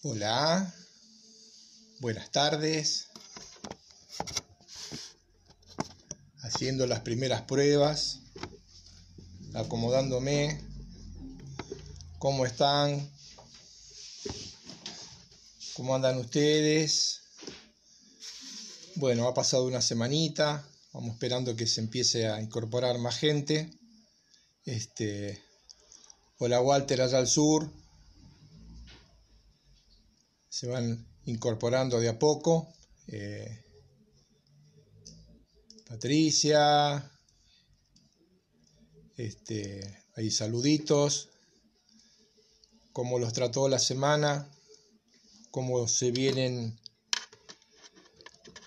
Hola, buenas tardes. Haciendo las primeras pruebas, acomodándome. ¿Cómo están? ¿Cómo andan ustedes? Bueno, ha pasado una semanita. Vamos esperando que se empiece a incorporar más gente. Hola Walter allá al sur. Se van incorporando de a poco. Patricia. Ahí saluditos. ¿Cómo los trató la semana? ¿Cómo se vienen?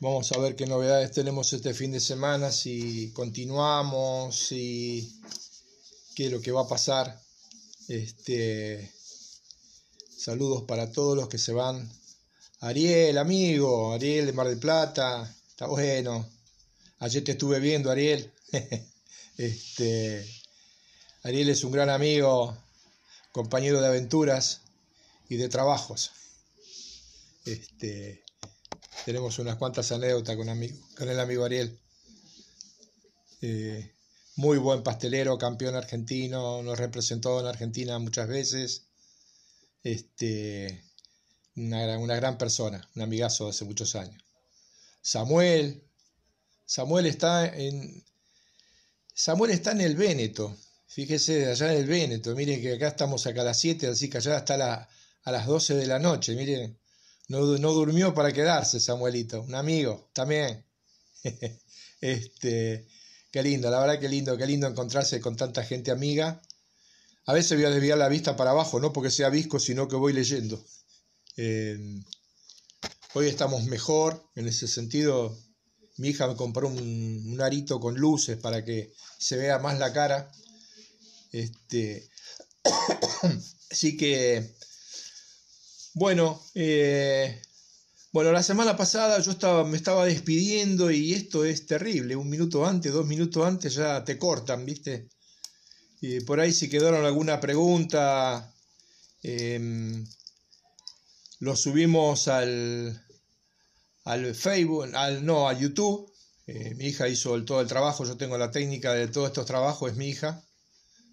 Vamos a ver qué novedades tenemos este fin de semana, si continuamos, si qué es lo que va a pasar. Saludos para todos los que se van. Ariel, amigo, Ariel de Mar del Plata, está bueno. Ayer te estuve viendo, Ariel. Ariel es un gran amigo, compañero de aventuras y de trabajos. Tenemos unas cuantas anécdotas con el amigo Ariel. Muy buen pastelero, campeón argentino, nos representó en Argentina muchas veces. Una gran persona, un amigazo de hace muchos años. Samuel está en el Véneto. Fíjese, allá en el Véneto. Miren que acá estamos a las 7, así que allá está a las 12 de la noche. Miren, no durmió para quedarse, Samuelito. Un amigo también. Qué lindo, la verdad qué lindo encontrarse con tanta gente amiga. A veces voy a desviar la vista para abajo, no porque sea visco, sino que voy leyendo. Hoy estamos mejor, en ese sentido. Mi hija me compró un arito con luces para que se vea más la cara. Así que, bueno, la semana pasada me estaba despidiendo y esto es terrible. 1 minuto antes, 2 minutos antes ya te cortan, ¿viste? Y por ahí si quedaron alguna pregunta, lo subimos al Facebook, a YouTube. Mi hija hizo todo el trabajo, yo tengo la técnica de todos estos trabajos, es mi hija.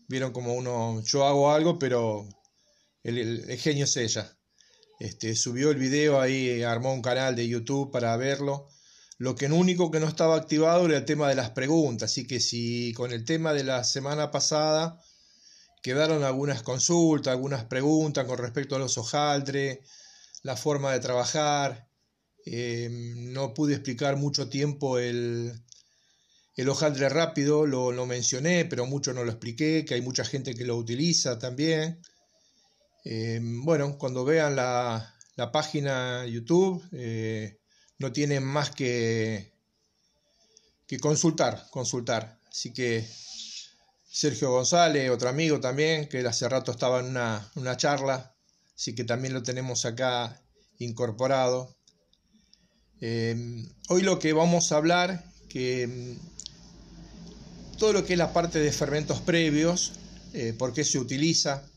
Vieron como yo hago algo, pero el genio es ella. Subió el video ahí, armó un canal de YouTube para verlo. Lo único que no estaba activado era el tema de las preguntas, así que si con el tema de la semana pasada quedaron algunas consultas, algunas preguntas con respecto a los hojaldre, la forma de trabajar, no pude explicar mucho tiempo el hojaldre rápido, lo mencioné, pero mucho no lo expliqué, que hay mucha gente que lo utiliza también. Cuando vean la página YouTube, no tienen más que consultar. Así que Sergio González, otro amigo también, que hace rato estaba en una charla, así que también lo tenemos acá incorporado. Hoy lo que vamos a hablar, todo lo que es la parte de fermentos previos, por qué se utiliza.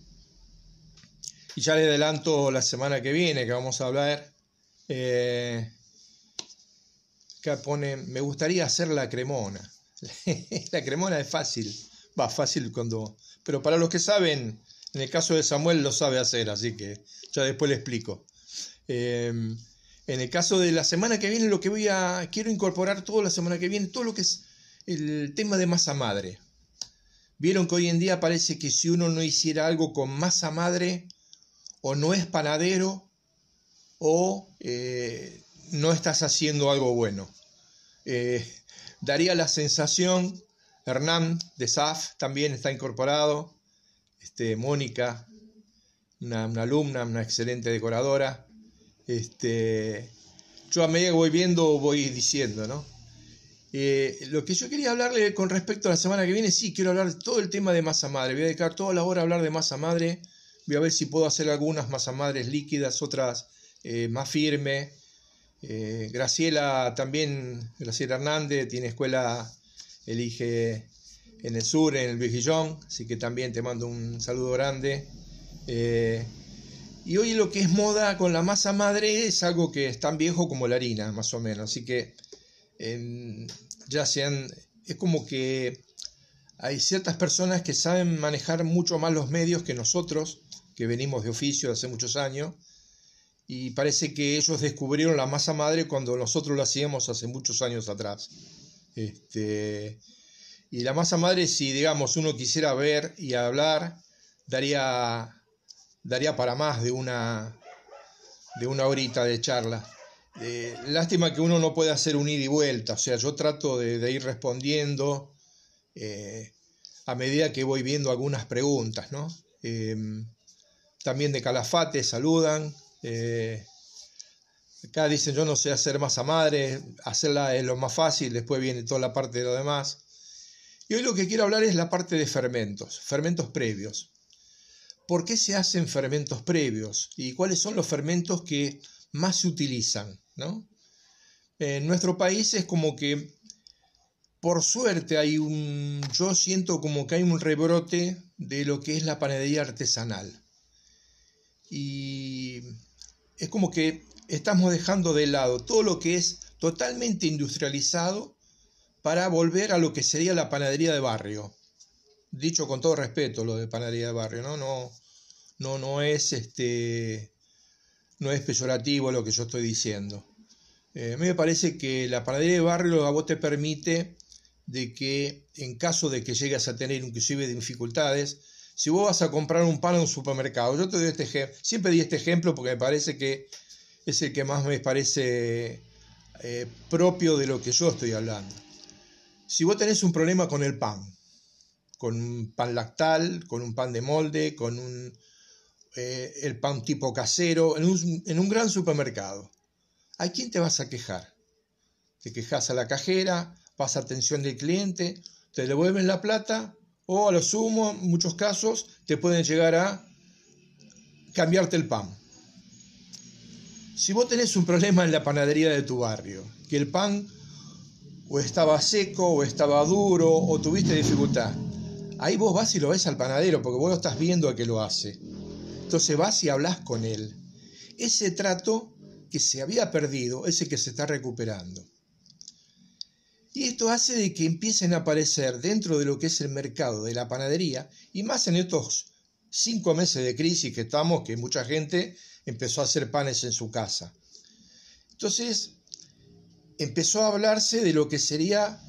Y ya le adelanto la semana que viene que vamos a hablar. Acá pone, me gustaría hacer la cremona. La cremona es fácil. Pero para los que saben, en el caso de Samuel lo sabe hacer, así que ya después le explico. En el caso de la semana que viene, quiero incorporar la semana que viene, todo lo que es el tema de masa madre. Vieron que hoy en día parece que si uno no hiciera algo con masa madre, o no es panadero, o no estás haciendo algo bueno. Daría la sensación, Hernán de SAF también está incorporado, Mónica, una alumna, una excelente decoradora. Yo a medida que voy viendo, voy diciendo, ¿no? Lo que yo quería hablarle con respecto a la semana que viene, sí, quiero hablar de todo el tema de masa madre. Voy a dedicar toda la hora a hablar de masa madre. Voy a ver si puedo hacer algunas masa madres líquidas, otras más firmes. Graciela Hernández tiene escuela Elige en el sur, en el Vigillón, así que también te mando un saludo grande. Y hoy lo que es moda con la masa madre es algo que es tan viejo como la harina, más o menos. Así que es como que hay ciertas personas que saben manejar mucho más los medios que nosotros, que venimos de oficio de hace muchos años, y parece que ellos descubrieron la masa madre cuando nosotros lo hacíamos hace muchos años atrás. Y la masa madre, si digamos uno quisiera ver y hablar, daría para más de una horita de charla. Lástima que uno no puede hacer un ida y vuelta, o sea, yo trato de ir respondiendo a medida que voy viendo algunas preguntas, ¿no? También de Calafate saludan. Acá dicen, yo no sé hacer masa madre, hacerla es lo más fácil, después viene toda la parte de lo demás. Y hoy lo que quiero hablar es la parte de fermentos previos. ¿Por qué se hacen fermentos previos? ¿Y cuáles son los fermentos que más se utilizan, ¿no? En nuestro país es como que, por suerte, yo siento como que hay un rebrote de lo que es la panadería artesanal. Y es como que estamos dejando de lado todo lo que es totalmente industrializado para volver a lo que sería la panadería de barrio. Dicho con todo respeto, lo de panadería de barrio, ¿no? No es peyorativo lo que yo estoy diciendo. A mí me parece que la panadería de barrio a vos te permite de que en caso de que llegues a tener inclusive dificultades, si vos vas a comprar un pan en un supermercado, yo te doy este ejemplo, siempre di este ejemplo porque me parece que es el que más me parece propio de lo que yo estoy hablando. Si vos tenés un problema con el pan, con un pan lactal, con un pan de molde, con el pan tipo casero, en un gran supermercado, ¿a quién te vas a quejar? Te quejas a la cajera, vas a atención del cliente, te devuelven la plata o a lo sumo, en muchos casos, te pueden llegar a cambiarte el pan. Si vos tenés un problema en la panadería de tu barrio, que el pan o estaba seco o estaba duro o tuviste dificultad, ahí vos vas y lo ves al panadero porque vos lo estás viendo a que lo hace. Entonces vas y hablas con él. Ese trato que se había perdido es el que se está recuperando. Y esto hace de que empiecen a aparecer dentro de lo que es el mercado de la panadería, y más en estos 5 meses de crisis que estamos, que mucha gente empezó a hacer panes en su casa. Entonces empezó a hablarse de lo que sería,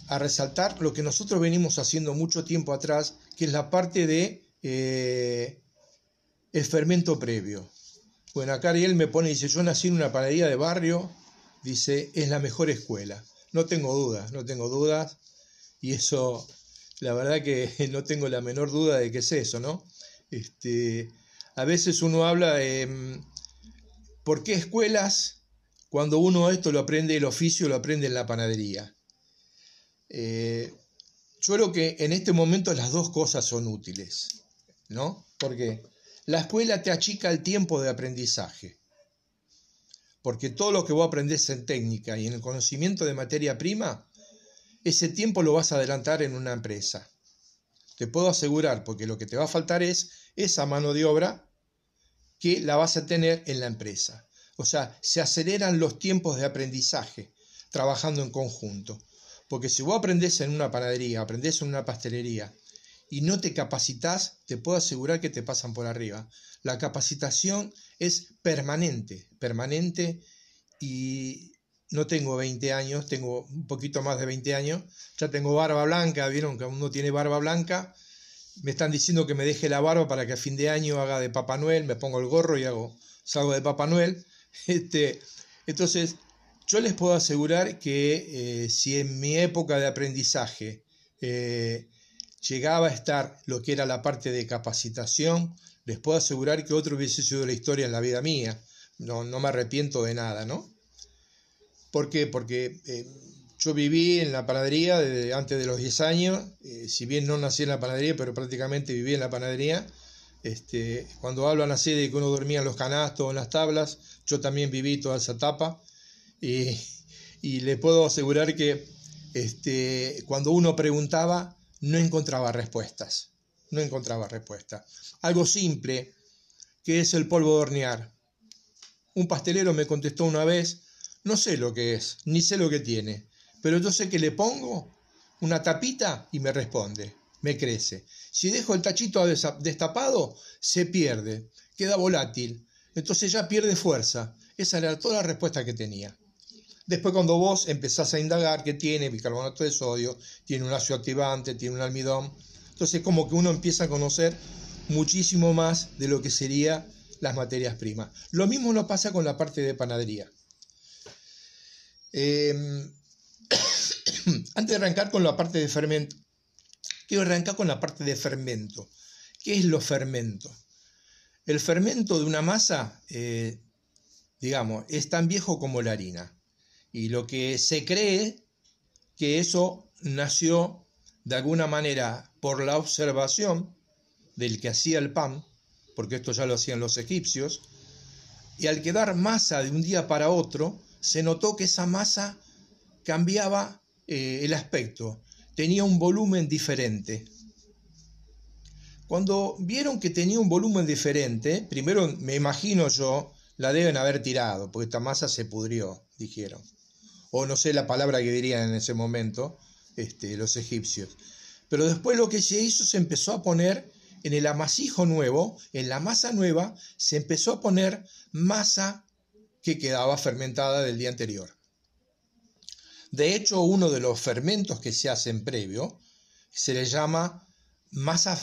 a resaltar lo que nosotros venimos haciendo mucho tiempo atrás, que es la parte de el fermento previo. Bueno, acá Ariel me pone, dice, yo nací en una panadería de barrio, dice, es la mejor escuela. No tengo dudas, y eso, la verdad que no tengo la menor duda de que es eso, ¿no? A veces uno habla de por qué escuelas, cuando uno esto lo aprende, el oficio lo aprende en la panadería. Yo creo que en este momento las dos cosas son útiles, ¿no? Porque la escuela te achica el tiempo de aprendizaje. Porque todo lo que vos aprendés en técnica y en el conocimiento de materia prima, ese tiempo lo vas a adelantar en una empresa. Te puedo asegurar, porque lo que te va a faltar es esa mano de obra que la vas a tener en la empresa. O sea, se aceleran los tiempos de aprendizaje trabajando en conjunto. Porque si vos aprendés en una panadería, aprendés en una pastelería y no te capacitas, te puedo asegurar que te pasan por arriba. La capacitación es permanente, y no tengo 20 años, tengo un poquito más de 20 años, ya tengo barba blanca, vieron que uno tiene barba blanca, me están diciendo que me deje la barba para que a fin de año haga de Papá Noel, me pongo el gorro y salgo de Papá Noel. Entonces, yo les puedo asegurar que si en mi época de aprendizaje llegaba a estar lo que era la parte de capacitación, les puedo asegurar que otro hubiese sido la historia en la vida mía. No me arrepiento de nada, ¿no? ¿Por qué? Porque yo viví en la panadería desde antes de los 10 años, si bien no nací en la panadería, pero prácticamente viví en la panadería. Cuando hablan así de que uno dormía en los canastos o en las tablas, yo también viví toda esa etapa, y le puedo asegurar que cuando uno preguntaba no encontraba respuestas. Algo simple ¿qué es el polvo de hornear? Un pastelero me contestó una vez, no sé lo que es, ni sé lo que tiene, pero yo sé que le pongo una tapita y me responde, me crece. Si dejo el tachito destapado, se pierde, queda volátil, entonces ya pierde fuerza. Esa era toda la respuesta que tenía. Después cuando vos empezás a indagar qué tiene bicarbonato de sodio, tiene un ácido activante, tiene un almidón, entonces como que uno empieza a conocer muchísimo más de lo que serían las materias primas. Lo mismo nos pasa con la parte de panadería. Antes de arrancar con la parte de fermento, quiero arrancar con la parte de fermento. ¿Qué es lo fermento? El fermento de una masa, digamos, es tan viejo como la harina. Y lo que se cree que eso nació de alguna manera por la observación del que hacía el pan, porque esto ya lo hacían los egipcios, y al quedar masa de un día para otro, se notó que esa masa cambiaba el aspecto, tenía un volumen diferente. Cuando vieron que tenía un volumen diferente, primero me imagino yo, la deben haber tirado, porque esta masa se pudrió, dijeron. O no sé la palabra que dirían en ese momento los egipcios. Pero después lo que se hizo, se empezó a poner en el amasijo nuevo, en la masa nueva, se empezó a poner masa que quedaba fermentada del día anterior. De hecho, uno de los fermentos que se hacen previo se le llama masa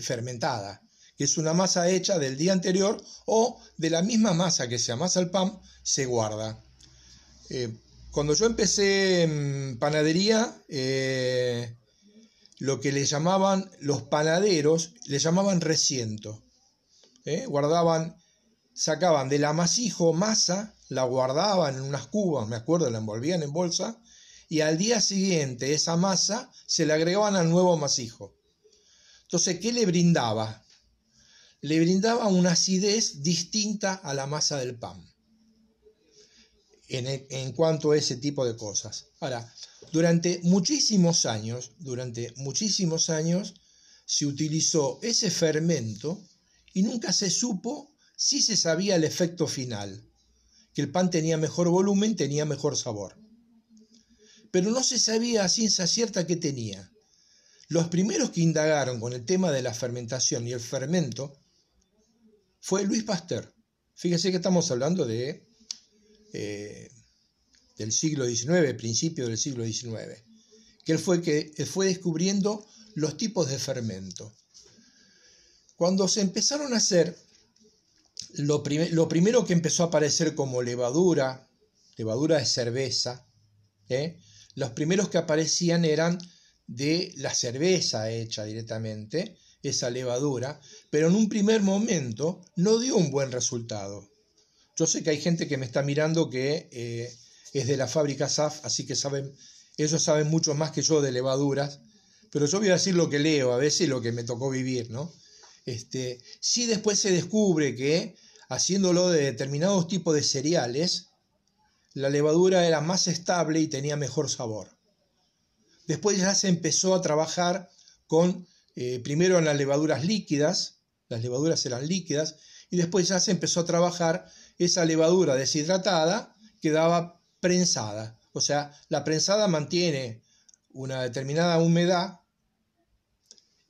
fermentada, que es una masa hecha del día anterior o de la misma masa que se amasa el pan, se guarda. Cuando yo empecé en panadería, lo que le llamaban los panaderos, le llamaban reciento. Sacaban del amasijo masa, la guardaban en unas cubas, me acuerdo, la envolvían en bolsa, y al día siguiente esa masa se le agregaban al nuevo amasijo. Entonces, ¿qué le brindaba? Le brindaba una acidez distinta a la masa del pan, en cuanto a ese tipo de cosas. Ahora, durante muchísimos años, se utilizó ese fermento y nunca se supo si se sabía el efecto final, que el pan tenía mejor volumen, tenía mejor sabor. Pero no se sabía a ciencia cierta qué tenía. Los primeros que indagaron con el tema de la fermentación y el fermento fue Louis Pasteur. Fíjense que estamos hablando del siglo XIX, principio del siglo XIX, que él fue descubriendo los tipos de fermento. Cuando se empezaron a hacer, lo primero que empezó a aparecer como levadura de cerveza, los primeros que aparecían eran de la cerveza hecha directamente, esa levadura, pero en un primer momento no dio un buen resultado. Yo sé que hay gente que me está mirando que es de la fábrica SAF, así que ellos saben mucho más que yo de levaduras, pero yo voy a decir lo que leo, a veces lo que me tocó vivir, ¿no? Sí, después se descubre que haciéndolo de determinados tipos de cereales, la levadura era más estable y tenía mejor sabor. Después ya se empezó a trabajar con, primero en las levaduras líquidas, las levaduras eran líquidas, y después ya se empezó a trabajar esa levadura deshidratada que daba prensada. O sea, la prensada mantiene una determinada humedad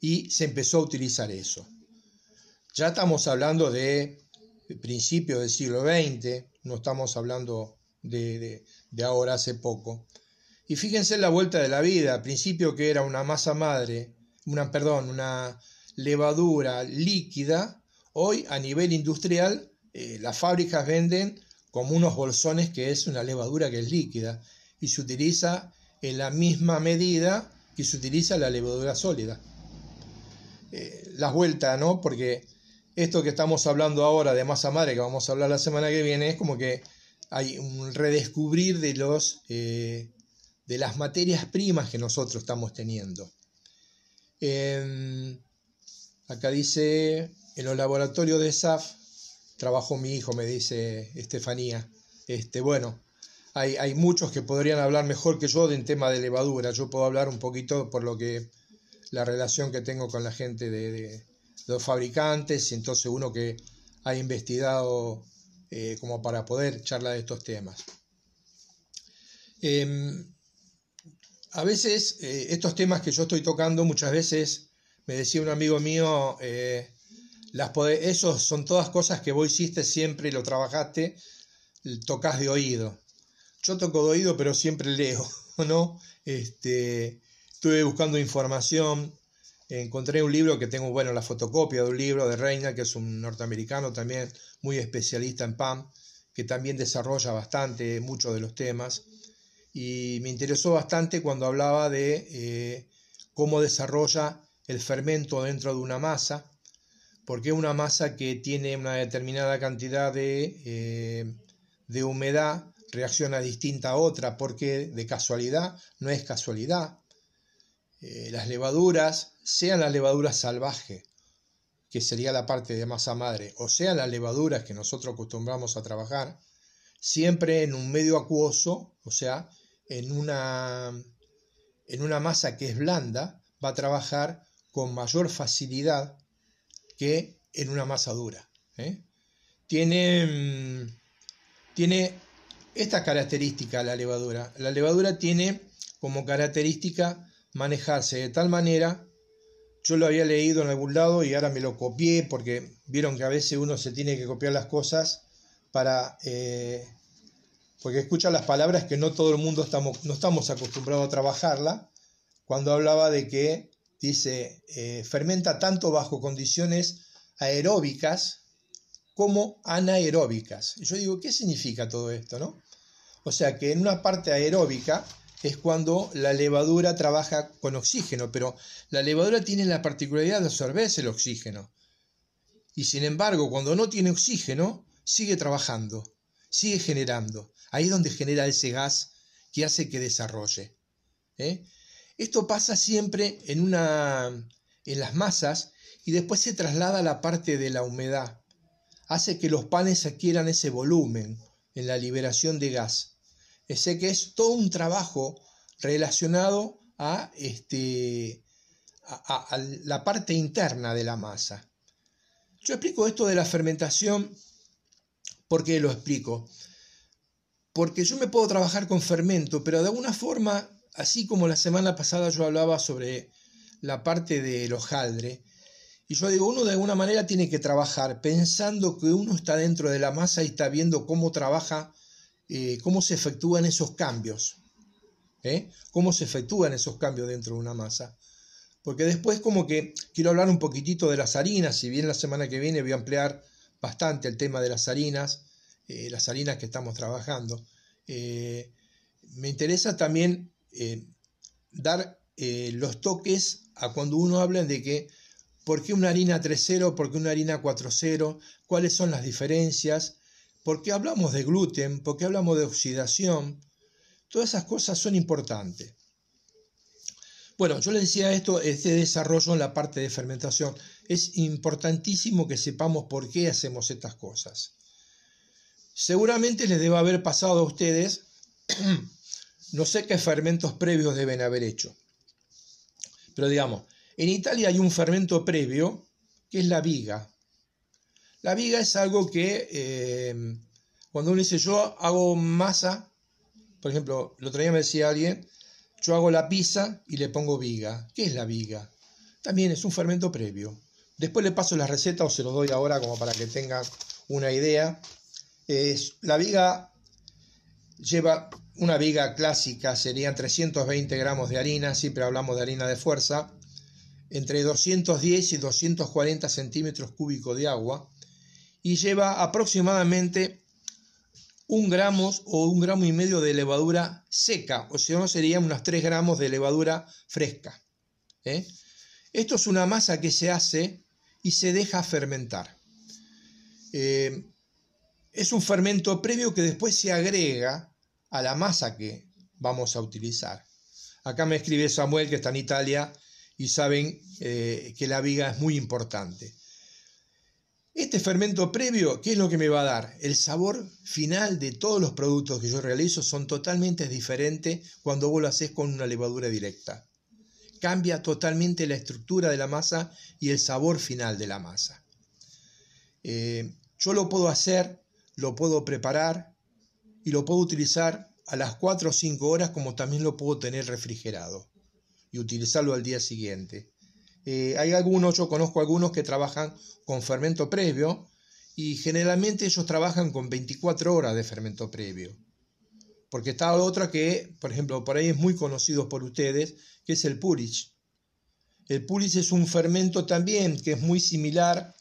y se empezó a utilizar eso. Ya estamos hablando de principios del siglo XX, no estamos hablando de ahora hace poco. Y fíjense en la vuelta de la vida, al principio que era una masa madre, una levadura líquida, hoy a nivel industrial las fábricas venden como unos bolsones que es una levadura que es líquida y se utiliza en la misma medida que se utiliza la levadura sólida. Las vueltas, ¿no? Porque esto que estamos hablando ahora de masa madre, que vamos a hablar la semana que viene, es como que hay un redescubrir de las materias primas que nosotros estamos teniendo. Acá dice, en los laboratorios de SAF trabajó mi hijo, me dice Estefanía. Bueno, hay muchos que podrían hablar mejor que yo del tema de levadura. Yo puedo hablar un poquito por lo que la relación que tengo con la gente los fabricantes, y entonces uno que ha investigado como para poder charlar de estos temas. A veces estos temas que yo estoy tocando, muchas veces me decía un amigo mío, esos son todas cosas que vos hiciste siempre y lo trabajaste, tocas de oído. Yo toco de oído, pero siempre leo, ¿no? Estuve buscando información, encontré un libro que tengo, bueno, la fotocopia de un libro de Reina, que es un norteamericano también muy especialista en PAM, que también desarrolla bastante muchos de los temas, y me interesó bastante cuando hablaba de cómo desarrolla el fermento dentro de una masa, porque una masa que tiene una determinada cantidad de humedad reacciona distinta a otra, porque de casualidad no es casualidad. Las levaduras, sean las levaduras salvajes, que sería la parte de masa madre, o sean las levaduras que nosotros acostumbramos a trabajar, siempre en un medio acuoso, o sea, en una masa que es blanda, va a trabajar con mayor facilidad que en una masa dura. Tiene esta característica la levadura. La levadura tiene como característica manejarse de tal manera, yo lo había leído en algún lado y ahora me lo copié, porque vieron que a veces uno se tiene que copiar las cosas porque escucha las palabras que no todo el mundo no estamos acostumbrados a trabajarla, cuando hablaba de que, dice, fermenta tanto bajo condiciones aeróbicas como anaeróbicas. Y yo digo, ¿qué significa todo esto, no? O sea que en una parte aeróbica es cuando la levadura trabaja con oxígeno, pero la levadura tiene la particularidad de absorberse el oxígeno. Y sin embargo, cuando no tiene oxígeno, sigue trabajando, sigue generando. Ahí es donde genera ese gas que hace que desarrolle. Esto pasa siempre en las masas y después se traslada a la parte de la humedad. Hace que los panes adquieran ese volumen en la liberación de gas. Sé que es todo un trabajo relacionado a la parte interna de la masa. Yo explico esto de la fermentación. ¿Por qué lo explico? Porque yo me puedo trabajar con fermento, pero de alguna forma, así como la semana pasada yo hablaba sobre la parte del hojaldre, y yo digo, uno de alguna manera tiene que trabajar pensando que uno está dentro de la masa y está viendo cómo trabaja, cómo se efectúan esos cambios, cómo se efectúan esos cambios dentro de una masa. Porque después como que quiero hablar un poquitito de las harinas, si bien la semana que viene voy a ampliar bastante el tema de las harinas que estamos trabajando. Me interesa también dar los toques a cuando uno habla de que ¿por qué una harina 3.0? ¿Por qué una harina 4.0? ¿Cuáles son las diferencias? ¿Por qué hablamos de gluten? ¿Por qué hablamos de oxidación? Todas esas cosas son importantes. Bueno, yo les decía esto, este desarrollo en la parte de fermentación. Es importantísimo que sepamos por qué hacemos estas cosas. Seguramente les debe haber pasado a ustedes, no sé qué fermentos previos deben haber hecho. Pero digamos, en Italia hay un fermento previo que es la viga. La viga es algo que cuando uno dice yo hago masa, por ejemplo, el otro día me decía alguien, yo hago la pizza y le pongo viga. ¿Qué es la viga? También es un fermento previo. Después le paso la receta o se los doy ahora como para que tengan una idea. La viga lleva, una viga clásica serían 320 gramos de harina, siempre hablamos de harina de fuerza, entre 210 y 240 centímetros cúbicos de agua, y lleva aproximadamente 1 gramo o 1,5 gramos de levadura seca, o sea, no serían unos 3 gramos de levadura fresca. Esto es una masa que se hace y se deja fermentar. Es un fermento previo que después se agrega a la masa que vamos a utilizar. Acá me escribe Samuel, que está en Italia, y saben que la viga es muy importante. Este fermento previo, ¿qué es lo que me va a dar? El sabor final de todos los productos que yo realizo son totalmente diferentes cuando vos lo haces con una levadura directa. cambia totalmente la estructura de la masa y el sabor final de la masa. Yo lo puedo hacer, lo puedo preparar y lo puedo utilizar a las 4 o 5 horas, como también lo puedo tener refrigerado y utilizarlo al día siguiente. Yo conozco algunos que trabajan con fermento previo y generalmente ellos trabajan con 24 horas de fermento previo. Porque está otra que, por ejemplo, por ahí es muy conocido por ustedes, que es el Pulich. El Pulich es un fermento también que es muy similar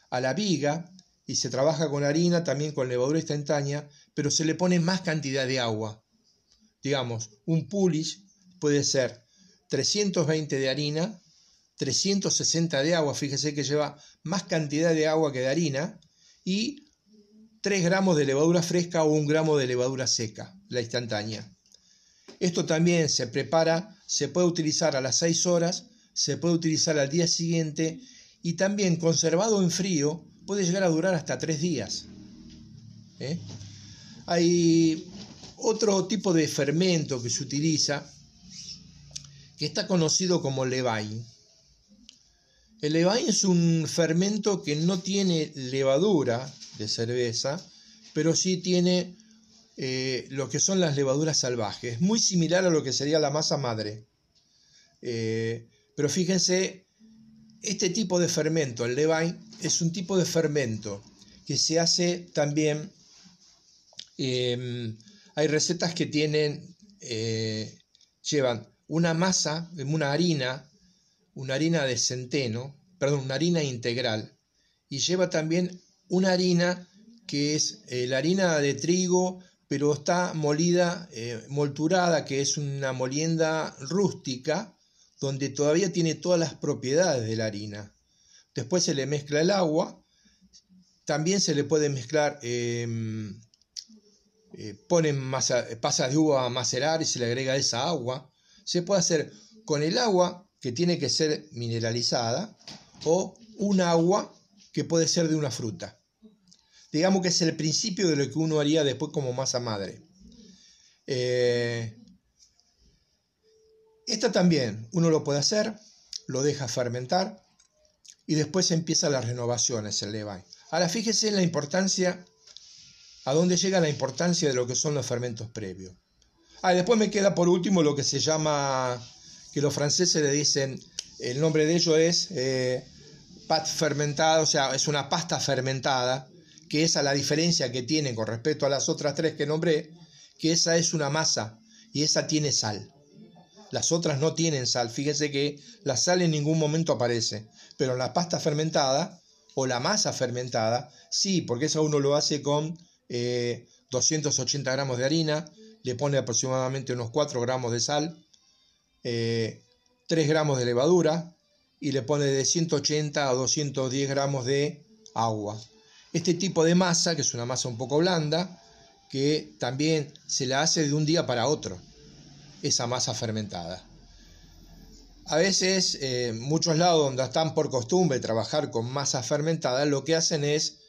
a la viga y se trabaja con harina, también con levadura instantánea, pero se le pone más cantidad de agua. Digamos, un Pulich puede ser 320 de harina, 360 de agua, fíjese que lleva más cantidad de agua que de harina, y 3 gramos de levadura fresca o 1 gramo de levadura seca, la instantánea. Esto también se prepara, se puede utilizar a las 6 horas, se puede utilizar al día siguiente y también conservado en frío puede llegar a durar hasta 3 días. Hay otro tipo de fermento que se utiliza que está conocido como levain. El levain es un fermento que no tiene levadura de cerveza, pero sí tiene lo que son las levaduras salvajes, muy similar a lo que sería la masa madre. Pero fíjense, este tipo de fermento, el levain, es un tipo de fermento que se hace también, hay recetas que llevan una masa, una harina de centeno, una harina integral, y lleva también una harina que es la harina de trigo, pero está molida, molturada, que es una molienda rústica, donde todavía tiene todas las propiedades de la harina. Después se le mezcla el agua, también se le puede mezclar, ponen pasas de uva a macerar y se le agrega esa agua. Se puede hacer con el agua, que tiene que ser mineralizada, o un agua que puede ser de una fruta. Digamos que es el principio de lo que uno haría después como masa madre. Esta también uno lo puede hacer, lo deja fermentar y después empiezan las renovaciones, el levain. Ahora fíjese en la importancia, a dónde llega la importancia de lo que son los fermentos previos. Después me queda por último lo que se llama, que los franceses le dicen, el nombre de ello es pâte fermentada, o sea, es una pasta fermentada, que esa es la diferencia que tiene con respecto a las otras 3 que nombré, que esa es una masa y esa tiene sal. Las otras no tienen sal, fíjense que la sal en ningún momento aparece, pero la pasta fermentada o la masa fermentada, sí, porque eso uno lo hace con 280 gramos de harina, le pone aproximadamente unos 4 gramos de sal, 3 gramos de levadura y le pone de 180 a 210 gramos de agua. Este tipo de masa, que es una masa un poco blanda, que también se la hace de un día para otro, esa masa fermentada. A veces, muchos lados donde están por costumbre trabajar con masa fermentada, lo que hacen es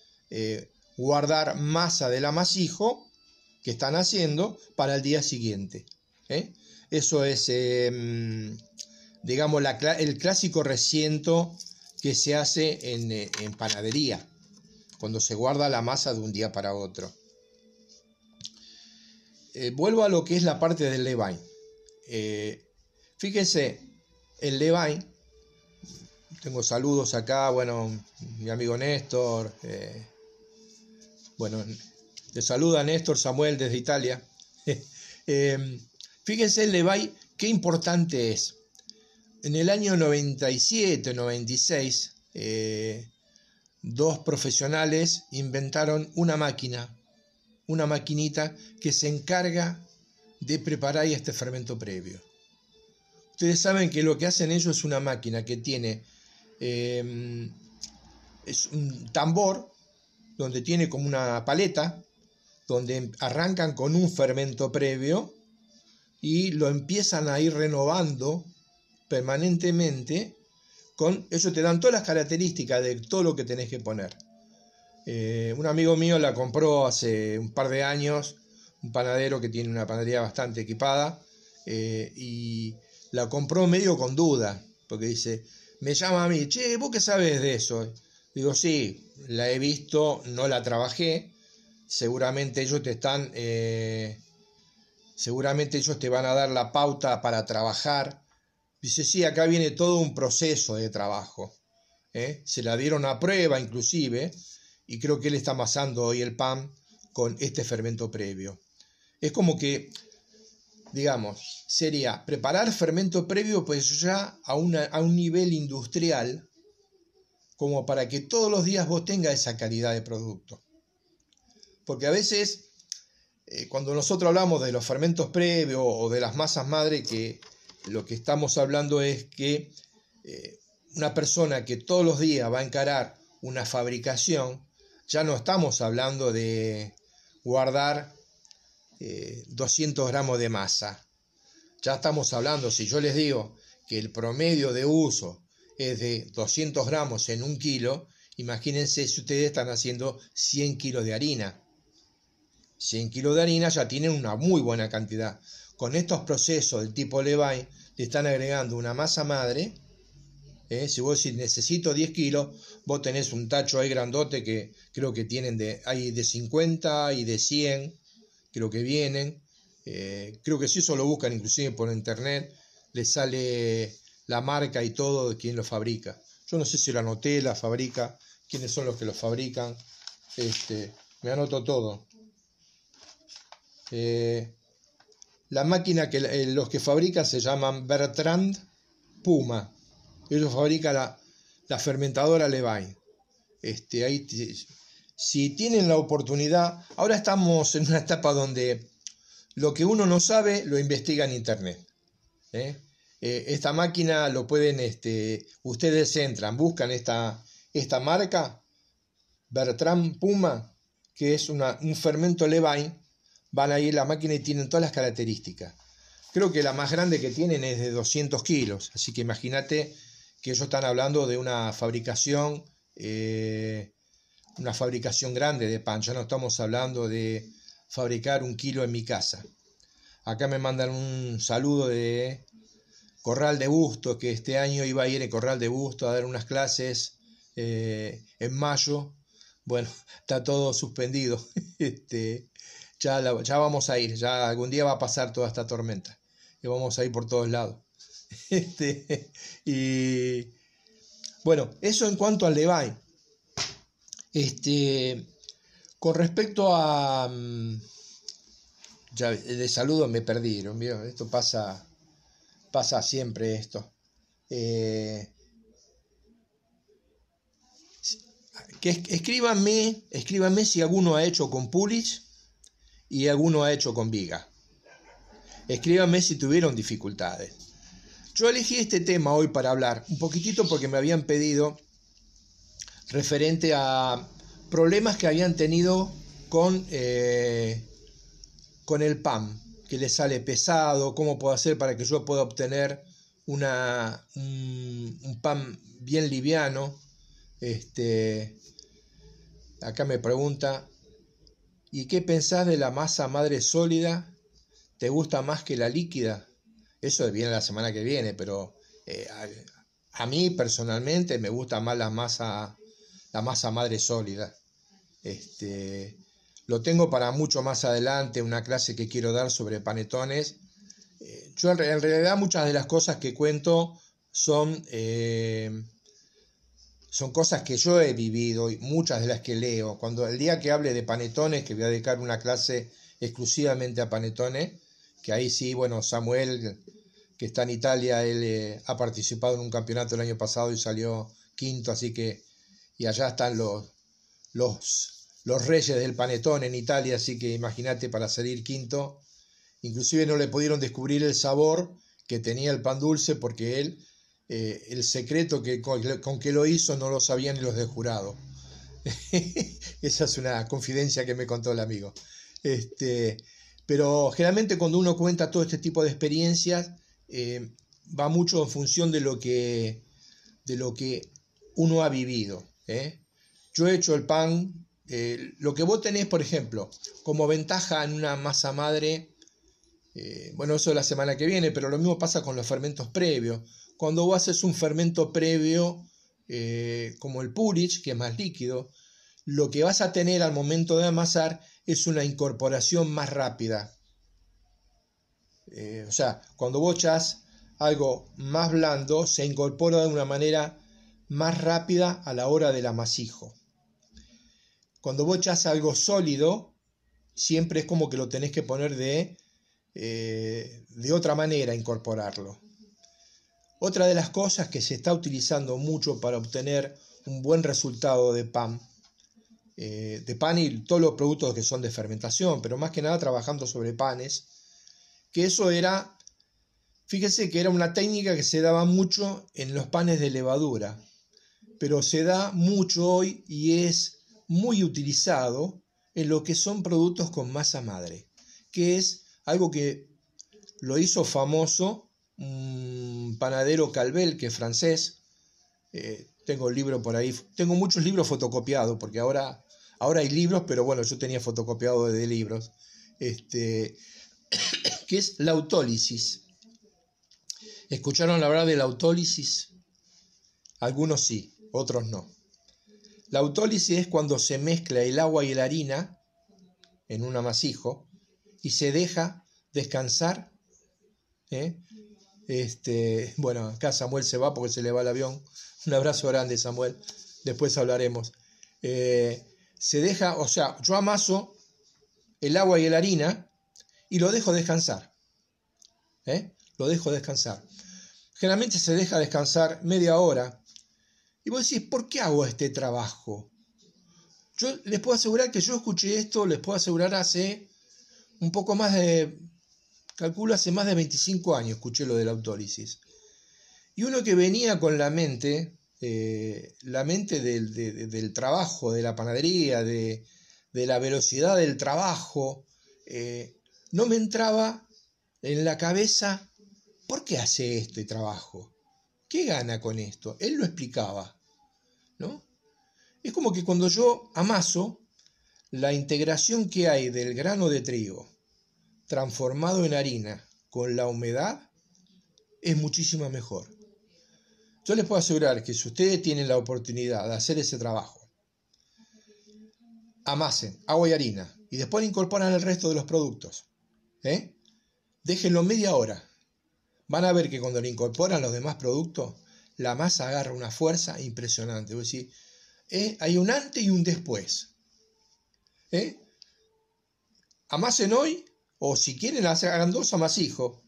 guardar masa del amasijo que están haciendo para el día siguiente. Eso es, digamos, el clásico reciento que se hace en panadería, cuando se guarda la masa de un día para otro. Vuelvo a lo que es la parte del levain. Fíjense, el levain, tengo saludos acá, bueno, mi amigo Néstor, le saluda Néstor Samuel desde Italia. Fíjense el levain, qué importante es. En el año 97, 96, 2 profesionales inventaron una maquinita que se encarga de preparar este fermento previo. Ustedes saben que lo que hacen ellos es una máquina que tiene es un tambor donde tiene como una paleta, donde arrancan con un fermento previo y lo empiezan a ir renovando permanentemente. Ellos te dan todas las características de todo lo que tenés que poner. Un amigo mío la compró hace un par de años, un panadero que tiene una panadería bastante equipada, y la compró medio con duda, porque dice, me llama a mí, che, ¿vos qué sabés de eso? Digo, sí, la he visto, no la trabajé, seguramente ellos seguramente ellos te van a dar la pauta para trabajar. Dice, sí, acá viene todo un proceso de trabajo. Se la dieron a prueba inclusive, y creo que él está amasando hoy el pan con este fermento previo. Es como que, digamos, sería preparar fermento previo pues ya a un nivel industrial, como para que todos los días vos tengas esa calidad de producto. Porque a veces, cuando nosotros hablamos de los fermentos previos o de las masas madre, que lo que estamos hablando es que una persona que todos los días va a encarar una fabricación, ya no estamos hablando de guardar 200 gramos de masa. Ya estamos hablando, si yo les digo que el promedio de uso es de 200 gramos en 1 kilo, imagínense si ustedes están haciendo 100 kilos de harina. 100 kilos de harina ya tienen una muy buena cantidad. Con estos procesos del tipo Levain le están agregando una masa madre. Si vos decís necesito 10 kilos, vos tenés un tacho ahí grandote que creo que tienen hay de 50 y de 100, creo que vienen. Creo que si eso lo buscan inclusive por internet, les sale la marca y todo de quién lo fabrica. Yo no sé si lo anoté, la fabrica, quiénes son los que lo fabrican. Me anoto todo. La máquina que los que fabrican se llaman Bertrand Puma. Ellos fabrican la fermentadora Levain. Si tienen la oportunidad, ahora estamos en una etapa donde lo que uno no sabe lo investiga en internet. Esta máquina lo pueden, ustedes entran, buscan esta marca, Bertrand Puma, que es un fermento Levain, van a ir a la máquina y tienen todas las características. Creo que la más grande que tienen es de 200 kilos, así que imagínate que ellos están hablando de una fabricación grande de pan. Ya no estamos hablando de fabricar 1 kilo en mi casa. Acá me mandan un saludo de Corral de Bustos, que este año iba a ir a Corral de Bustos a dar unas clases en mayo. Bueno, está todo suspendido. Ya vamos a ir, ya algún día va a pasar toda esta tormenta y vamos a ir por todos lados. Y bueno, eso en cuanto al Levain. Con respecto a ya de saludo me perdieron, ¿vieron? Esto pasa siempre esto. Que escríbanme si alguno ha hecho con Pulich y alguno ha hecho con Viga. Escríbanme si tuvieron dificultades. Yo elegí este tema hoy para hablar un poquitito porque me habían pedido referente a problemas que habían tenido con el pan, que les sale pesado, cómo puedo hacer para que yo pueda obtener un pan bien liviano. Acá me pregunta, ¿y qué pensás de la masa madre sólida? ¿Te gusta más que la líquida? Eso viene la semana que viene, pero a mí personalmente me gusta más la masa madre sólida. Lo tengo para mucho más adelante, una clase que quiero dar sobre panetones. Yo en realidad muchas de las cosas que cuento son cosas que yo he vivido y muchas de las que leo. Cuando el día que hable de panetones, que voy a dedicar una clase exclusivamente a panetones, que ahí sí, bueno, Samuel, que está en Italia, él ha participado en un campeonato el año pasado y salió quinto, así que, y allá están los reyes del panetón en Italia, así que imagínate, para salir quinto, inclusive no le pudieron descubrir el sabor que tenía el pan dulce, porque él, el secreto con que lo hizo no lo sabían ni los del jurado. Esa es una confidencia que me contó el amigo. Pero generalmente cuando uno cuenta todo este tipo de experiencias, va mucho en función de lo que uno ha vivido. Yo he hecho el pan, lo que vos tenés, por ejemplo, como ventaja en una masa madre, Bueno, eso es la semana que viene, pero lo mismo pasa con los fermentos previos. Cuando vos haces un fermento previo, como el Purich, que es más líquido, lo que vas a tener al momento de amasar es una incorporación más rápida. O sea, cuando vos echás algo más blando, se incorpora de una manera más rápida a la hora del amasijo. Cuando vos echás algo sólido, siempre es como que lo tenés que poner de otra manera, incorporarlo. Otra de las cosas que se está utilizando mucho para obtener un buen resultado de pan y todos los productos que son de fermentación, pero más que nada trabajando sobre panes, que eso era, fíjese que era una técnica que se daba mucho en los panes de levadura, pero se da mucho hoy y es muy utilizado en lo que son productos con masa madre, que es algo que lo hizo famoso un panadero Calvel, que es francés. Tengo el libro por ahí, tengo muchos libros fotocopiados, porque ahora hay libros, pero bueno, yo tenía fotocopiado de libros, que es la autólisis. ¿Escucharon hablar de la autólisis? Algunos sí, otros no. La autólisis es cuando se mezcla el agua y la harina en un amasijo y se deja descansar. Bueno, acá Samuel se va porque se le va el avión. Un abrazo grande, Samuel. Después hablaremos. Se deja, o sea, yo amaso el agua y la harina y lo dejo descansar. Lo dejo descansar. Generalmente se deja descansar media hora. Y vos decís, ¿por qué hago este trabajo? Yo les puedo asegurar que yo escuché esto, les puedo asegurar hace un poco más de, calculo hace más de 25 años escuché lo de la autólisis. Y uno que venía con la mente del trabajo, de la panadería, de la velocidad del trabajo, no me entraba en la cabeza, ¿por qué hace este trabajo? ¿Qué gana con esto? Él lo explicaba, ¿no? Es como que cuando yo amaso, la integración que hay del grano de trigo transformado en harina con la humedad es muchísimo mejor. Yo les puedo asegurar que si ustedes tienen la oportunidad de hacer ese trabajo, amasen agua y harina y después incorporan el resto de los productos, déjenlo media hora. Van a ver que cuando le incorporan los demás productos, la masa agarra una fuerza impresionante. Voy a decir, hay un antes y un después. Amasen hoy, o si quieren hagan 2 amasijos.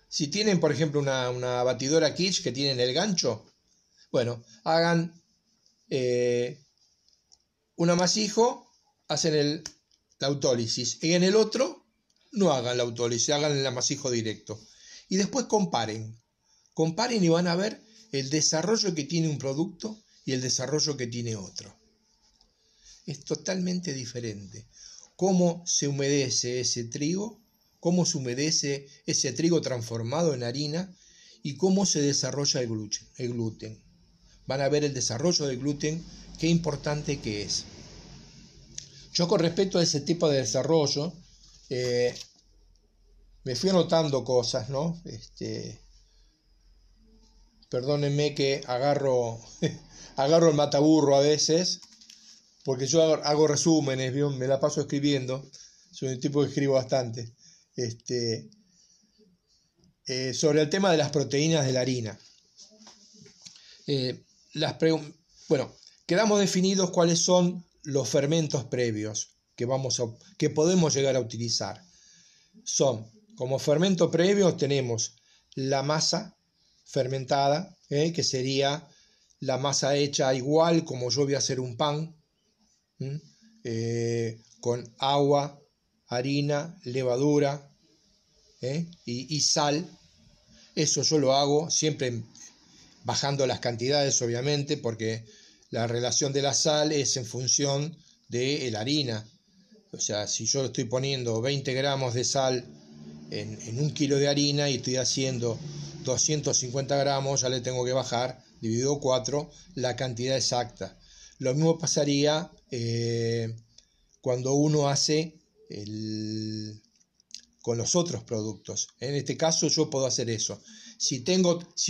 Si tienen, por ejemplo, una batidora Kitsch que tienen el gancho, bueno, hagan un amasijo, hacen la autólisis. Y en el otro, no hagan la autólisis, hagan el amasijo directo. Y después comparen y van a ver el desarrollo que tiene un producto y el desarrollo que tiene otro. Es totalmente diferente. Cómo se humedece ese trigo, cómo se humedece ese trigo transformado en harina y cómo se desarrolla el gluten. Van a ver el desarrollo del gluten, qué importante que es. Yo con respecto a ese tipo de desarrollo, me fui anotando cosas, ¿no? Perdónenme que agarro el mataburro a veces, porque yo hago resúmenes, ¿vio? Me la paso escribiendo, soy un tipo que escribo bastante, sobre el tema de las proteínas de la harina. Bueno, quedamos definidos cuáles son los fermentos previos que podemos llegar a utilizar. Como fermento previo tenemos la masa fermentada, que sería la masa hecha igual como yo voy a hacer un pan, con agua, harina, levadura y sal. Eso yo lo hago siempre bajando las cantidades, obviamente, porque la relación de la sal es en función de la harina. O sea, si yo estoy poniendo 20 gramos de sal en 1 kilo de harina y estoy haciendo 250 gramos, ya le tengo que bajar, dividido 4, la cantidad exacta. Lo mismo pasaría cuando uno hace con los otros productos. En este caso yo puedo hacer eso. Si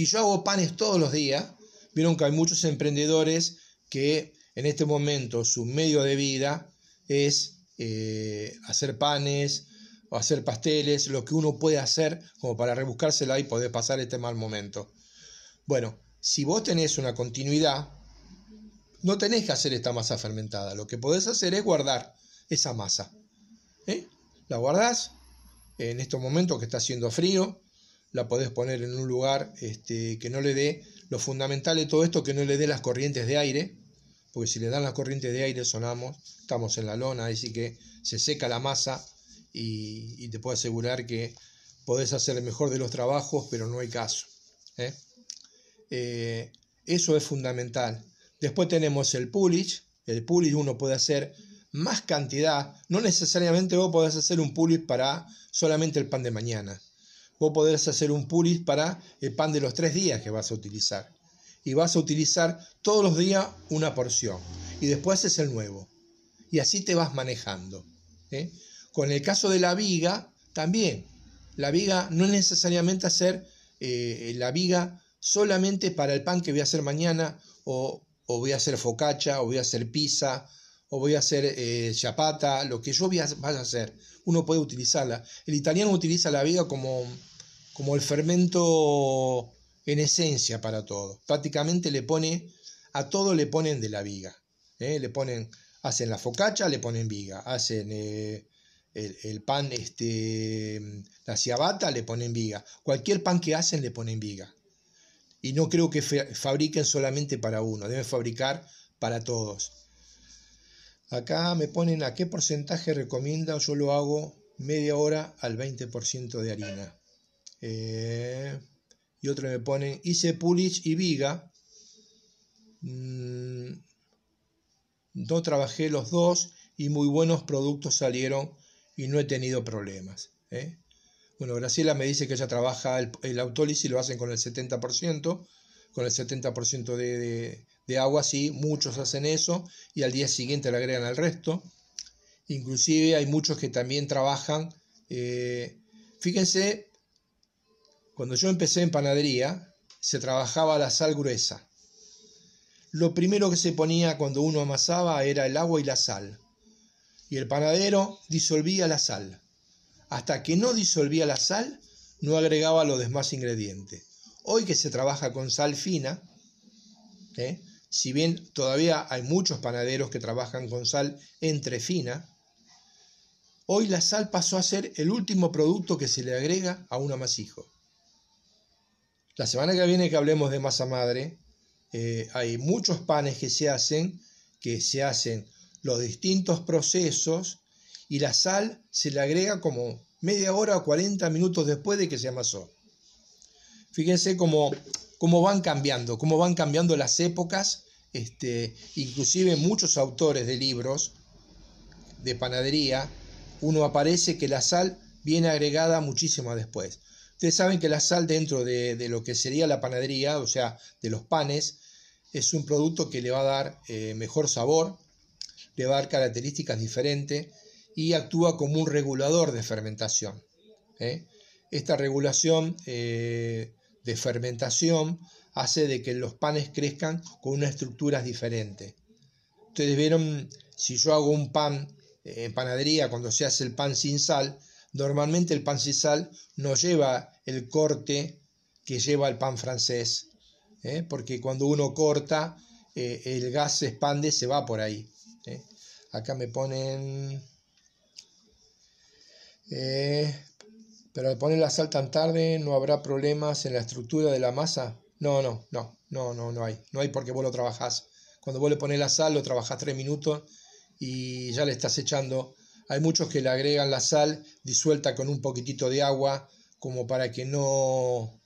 yo hago panes todos los días, vieron que hay muchos emprendedores que en este momento su medio de vida es hacer panes o hacer pasteles, lo que uno puede hacer como para rebuscársela y poder pasar este mal momento. Bueno, si vos tenés una continuidad, no tenés que hacer esta masa fermentada. Lo que podés hacer es guardar esa masa. La guardás en estos momentos que está haciendo frío, la podés poner en un lugar que no le dé, lo fundamental de todo esto, que no le dé las corrientes de aire, porque si le dan las corrientes de aire estamos en la lona, así que se seca la masa y te puedo asegurar que podés hacer el mejor de los trabajos, pero no hay caso. Eso es fundamental. Después tenemos el pullage. El pullage uno puede hacer más cantidad. No necesariamente vos podés hacer un pullage para solamente el pan de mañana. Vos podés hacer un pullage para el pan de los 3 días que vas a utilizar. Y vas a utilizar todos los días una porción. Y después haces el nuevo. Y así te vas manejando. Con el caso de la viga, también. La viga no es necesariamente hacer la viga solamente para el pan que voy a hacer mañana, o voy a hacer focaccia, o voy a hacer pizza, o voy a hacer ciabatta, lo que yo vaya a hacer. Uno puede utilizarla. El italiano utiliza la viga como el fermento en esencia para todo. Prácticamente a todo le ponen de la viga. Hacen la focaccia, le ponen viga. Hacen el pan, la ciabatta, le ponen viga. Cualquier pan que hacen le ponen viga. Y no creo que fabriquen solamente para uno, deben fabricar para todos. Acá me ponen a qué porcentaje recomienda, yo lo hago media hora al 20% de harina. Y otro me ponen, hice pullage y viga. No trabajé los dos y muy buenos productos salieron y no he tenido problemas. Bueno, Graciela me dice que ella trabaja el autólisis y lo hacen con el 70%, con el 70% de agua, sí, muchos hacen eso y al día siguiente le agregan el resto. Inclusive hay muchos que también trabajan, fíjense, cuando yo empecé en panadería se trabajaba la sal gruesa. Lo primero que se ponía cuando uno amasaba era el agua y la sal, y el panadero disolvía la sal. Hasta que no disolvía la sal, no agregaba los demás ingredientes. Hoy que se trabaja con sal fina, si bien todavía hay muchos panaderos que trabajan con sal entre fina, hoy la sal pasó a ser el último producto que se le agrega a un amasijo. La semana que viene que hablemos de masa madre, hay muchos panes que se hacen los distintos procesos, y la sal se le agrega como media hora o 40 minutos después de que se amasó. Fíjense cómo van cambiando las épocas. Inclusive muchos autores de libros de panadería, uno aparece que la sal viene agregada muchísimo después. Ustedes saben que la sal dentro de lo que sería la panadería, o sea, de los panes, es un producto que le va a dar mejor sabor, le va a dar características diferentes, y actúa como un regulador de fermentación. Esta regulación de fermentación hace de que los panes crezcan con unas estructuras diferentes. Ustedes vieron, si yo hago un pan en panadería, cuando se hace el pan sin sal, normalmente el pan sin sal no lleva el corte que lleva el pan francés, porque cuando uno corta, el gas se expande, se va por ahí. Acá me ponen... pero al poner la sal tan tarde, ¿no habrá problemas en la estructura de la masa? No hay, porque vos lo trabajás. Cuando vos le pones la sal, lo trabajás 3 minutos y ya le estás echando. Hay muchos que le agregan la sal disuelta con un poquitito de agua, como para que no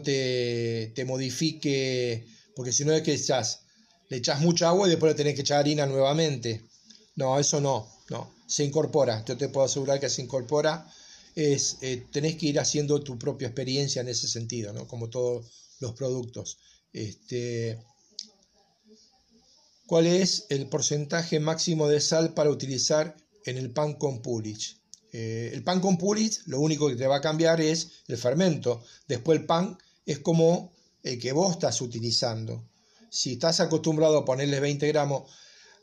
te modifique, porque si no es que le echás mucha agua y después le tenés que echar harina nuevamente. No, eso no, se incorpora, yo te puedo asegurar que se incorpora. Tenés que ir haciendo tu propia experiencia en ese sentido, ¿no? Como todos los productos. ¿Cuál es el porcentaje máximo de sal para utilizar en el pan con pullage? El pan con pulis lo único que te va a cambiar es el fermento. Después el pan es como el que vos estás utilizando. Si estás acostumbrado a ponerle 20 gramos,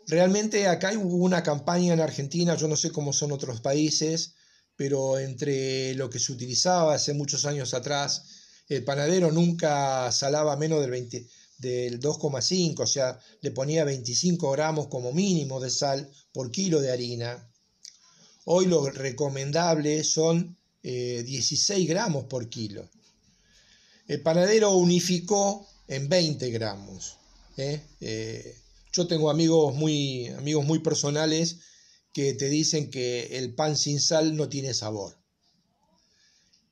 realmente acá hubo una campaña en Argentina, yo no sé cómo son otros países, pero entre lo que se utilizaba hace muchos años atrás, el panadero nunca salaba menos del 2,5, o sea, le ponía 25 gramos como mínimo de sal por kilo de harina. Hoy lo recomendable son 16 gramos por kilo. El panadero unificó en 20 gramos. Yo tengo amigos muy personales que te dicen que el pan sin sal no tiene sabor.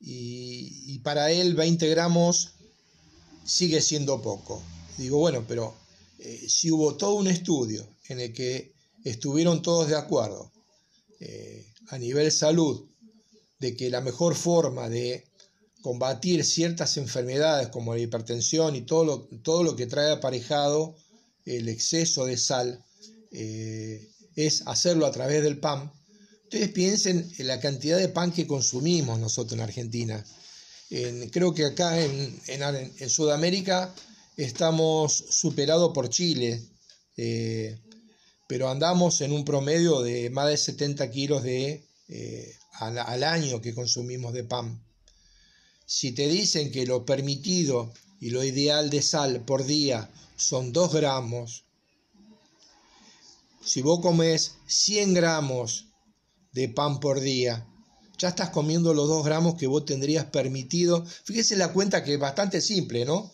Y para él 20 gramos sigue siendo poco. Digo, bueno, pero si hubo todo un estudio en el que estuvieron todos de acuerdo a nivel salud de que la mejor forma de combatir ciertas enfermedades como la hipertensión y todo lo que trae aparejado el exceso de sal es hacerlo a través del pan. Ustedes piensen en la cantidad de pan que consumimos nosotros en Argentina. Creo que acá en Sudamérica estamos superados por Chile, pero andamos en un promedio de más de 70 kilos al año que consumimos de pan. Si te dicen que lo permitido y lo ideal de sal por día son 2 gramos, si vos comes 100 gramos de pan por día, ya estás comiendo los 2 gramos que vos tendrías permitido. Fíjese la cuenta que es bastante simple, ¿no?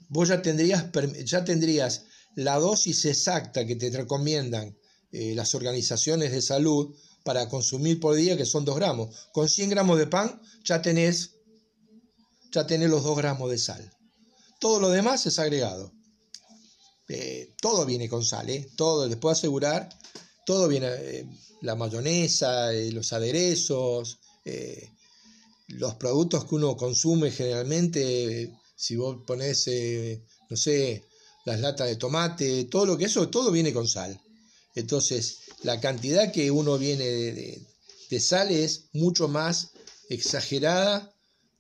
Vos ya tendrías la dosis exacta que te recomiendan las organizaciones de salud para consumir por día, que son 2 gramos. Con 100 gramos de pan ya tenés los 2 gramos de sal. Todo lo demás es agregado. Todo viene con sal, todo, les puedo asegurar, todo viene, la mayonesa, los aderezos, los productos que uno consume generalmente, si vos ponés, no sé, las latas de tomate, todo viene con sal. Entonces, la cantidad que uno viene de sal es mucho más exagerada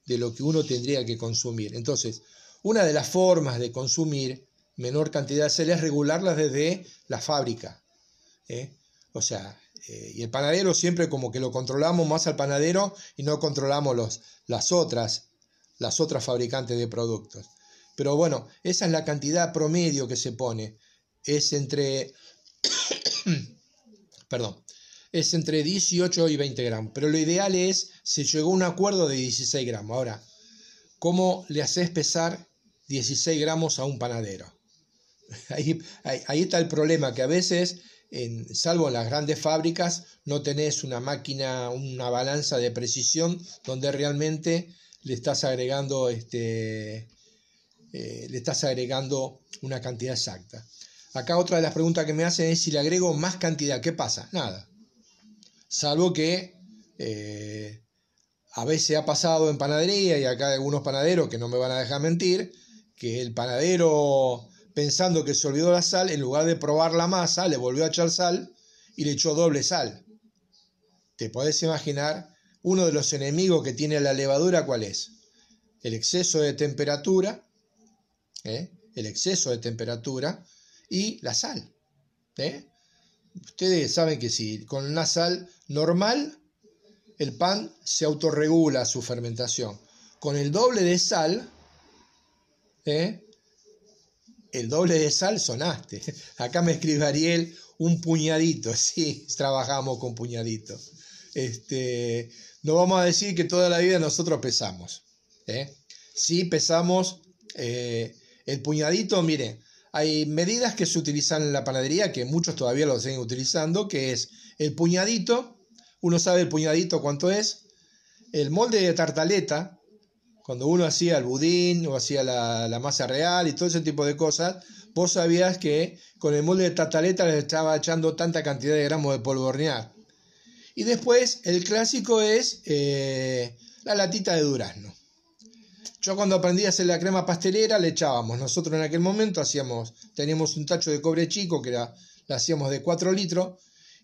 de lo que uno tendría que consumir. Entonces, una de las formas de consumir menor cantidad de sal es regularlas desde la fábrica. O sea, y el panadero siempre como que lo controlamos más al panadero y no controlamos las otras fabricantes de productos. Pero bueno, esa es la cantidad promedio que se pone. Es entre 18 y 20 gramos. Pero lo ideal se llegó a un acuerdo de 16 gramos. Ahora, ¿cómo le haces pesar 16 gramos a un panadero? Ahí está el problema, que a veces, salvo en las grandes fábricas, no tenés una máquina, una balanza de precisión donde realmente le estás agregando una cantidad exacta. Acá otra de las preguntas que me hacen es si le agrego más cantidad, ¿qué pasa? Nada. Salvo que a veces ha pasado en panadería, y acá hay algunos panaderos que no me van a dejar mentir, que el panadero, pensando que se olvidó la sal, en lugar de probar la masa, le volvió a echar sal y le echó doble sal. ¿Te podés imaginar? Uno de los enemigos que tiene la levadura, ¿cuál es? El exceso de temperatura, y la sal. Ustedes saben que si con una sal normal el pan se autorregula su fermentación. Con el doble de sal, sonaste. Acá me escribe Ariel, un puñadito. Sí, trabajamos con puñadito. No vamos a decir que toda la vida nosotros pesamos. Sí, pesamos el puñadito. Miren, hay medidas que se utilizan en la panadería, que muchos todavía lo siguen utilizando, que es el puñadito. Uno sabe el puñadito cuánto es. El molde de tartaleta, cuando uno hacía el budín o hacía la masa real y todo ese tipo de cosas, vos sabías que con el molde de tartaleta le estaba echando tanta cantidad de gramos de polvo de hornear. Y después el clásico es la latita de durazno. Yo cuando aprendí a hacer la crema pastelera le echábamos, nosotros en aquel momento teníamos un tacho de cobre chico que la hacíamos de 4 litros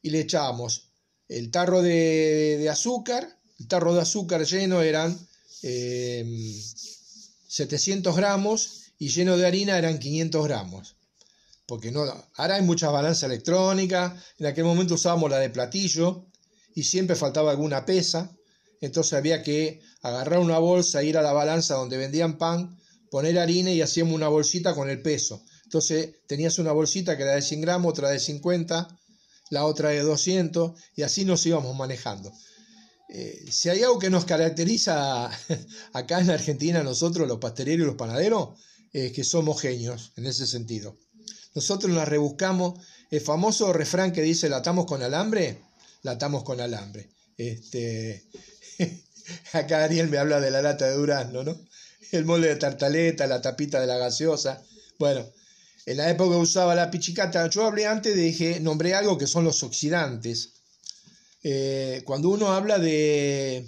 y le echábamos el tarro de azúcar, el tarro de azúcar lleno eran 700 gramos y lleno de harina eran 500 gramos. Porque no, ahora hay muchas balanzas electrónicas, en aquel momento usábamos la de platillo y siempre faltaba alguna pesa, entonces había que agarrar una bolsa, ir a la balanza donde vendían pan, poner harina y hacíamos una bolsita con el peso. Entonces tenías una bolsita que era de 100 gramos, otra de 50, la otra de 200 y así nos íbamos manejando. Si hay algo que nos caracteriza acá en Argentina, nosotros los pasteleros y los panaderos, es que somos genios en ese sentido. Nosotros nos rebuscamos, el famoso refrán que dice la atamos con alambre, la atamos con alambre. Acá Ariel me habla de la lata de durazno, ¿no? El molde de tartaleta, la tapita de la gaseosa. Bueno, en la época usaba la pichicata. Yo hablé antes, nombré algo que son los oxidantes. Cuando uno habla de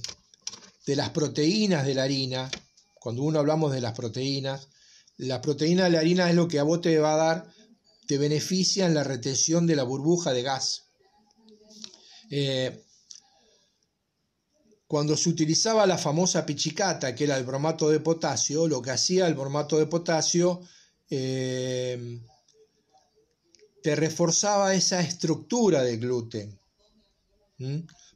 las proteínas de la harina, cuando uno hablamos de las proteínas, la proteína de la harina es lo que a vos te va a dar, te beneficia en la retención de la burbuja de gas. Cuando se utilizaba la famosa pichicata, que era el bromato de potasio, lo que hacía el bromato de potasio te reforzaba esa estructura del gluten,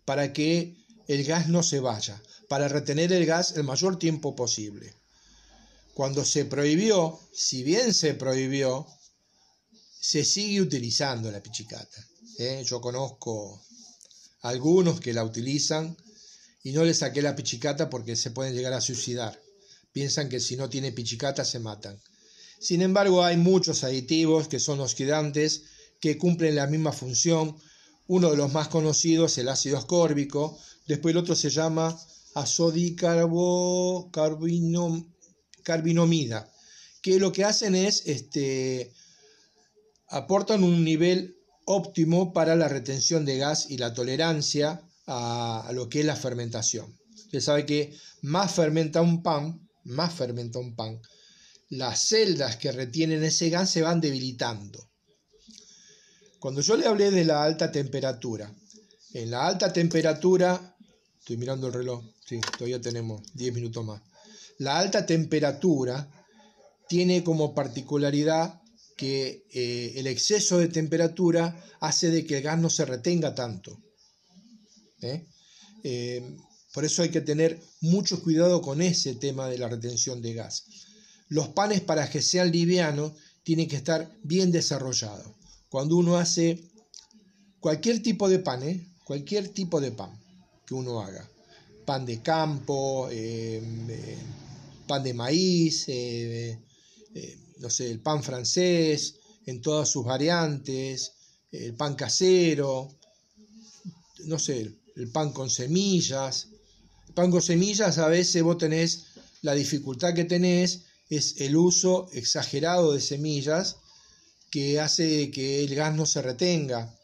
para que el gas no se vaya, para retener el gas el mayor tiempo posible. Cuando se prohibió, si bien se prohibió, se sigue utilizando la pichicata. Yo conozco algunos que la utilizan y no les saqué la pichicata porque se pueden llegar a suicidar. Piensan que si no tiene pichicata se matan. Sin embargo, hay muchos aditivos que son oxidantes que cumplen la misma función. Uno de los más conocidos es el ácido ascórbico. Después el otro se llama azodicarbonamida, que lo que hacen es aportan un nivel óptimo para la retención de gas y la tolerancia a lo que es la fermentación. Usted sabe que más fermenta un pan, las celdas que retienen ese gas se van debilitando. Cuando yo le hablé de la alta temperatura, en la alta temperatura, estoy mirando el reloj, sí, todavía tenemos 10 minutos más. La alta temperatura tiene como particularidad que el exceso de temperatura hace de que el gas no se retenga tanto. Por eso hay que tener mucho cuidado con ese tema de la retención de gas. Los panes, para que sean livianos, tienen que estar bien desarrollados. Cuando uno hace cualquier tipo de pan, que uno haga, pan de campo, pan de maíz, no sé, el pan francés en todas sus variantes, el pan casero, no sé, el pan con semillas. El pan con semillas, a veces vos tenés, la dificultad que tenés es el uso exagerado de semillas que hace que el gas no se retenga.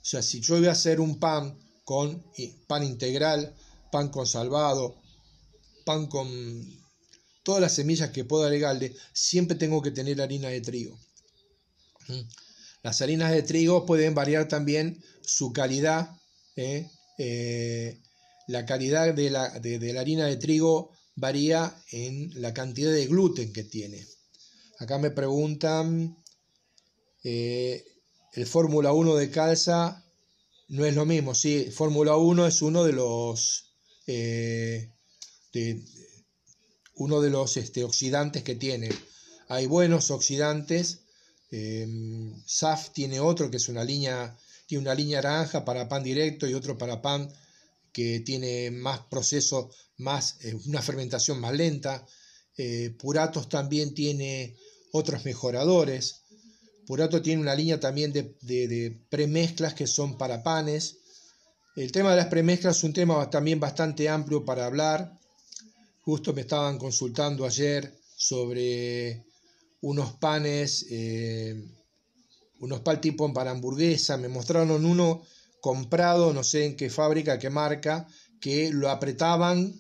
O sea, si yo voy a hacer un pan con pan integral, pan con salvado, pan con todas las semillas que puedo agregarle, siempre tengo que tener harina de trigo. Las harinas de trigo pueden variar también su calidad. La calidad de la harina de trigo varía en la cantidad de gluten que tiene. Acá me preguntan, el Fórmula 1 de calza no es lo mismo. Sí, Fórmula 1 es uno de los oxidantes que tiene. Hay buenos oxidantes. SAF tiene otro que es una línea naranja para pan directo y otro para pan que tiene más proceso, una fermentación más lenta. Puratos también tiene otros mejoradores. Purato tiene una línea también de premezclas que son para panes. El tema de las premezclas es un tema también bastante amplio para hablar. Justo me estaban consultando ayer sobre unos panes, unos pan tipo para hamburguesa. Me mostraron uno comprado, no sé en qué fábrica, qué marca, que lo apretaban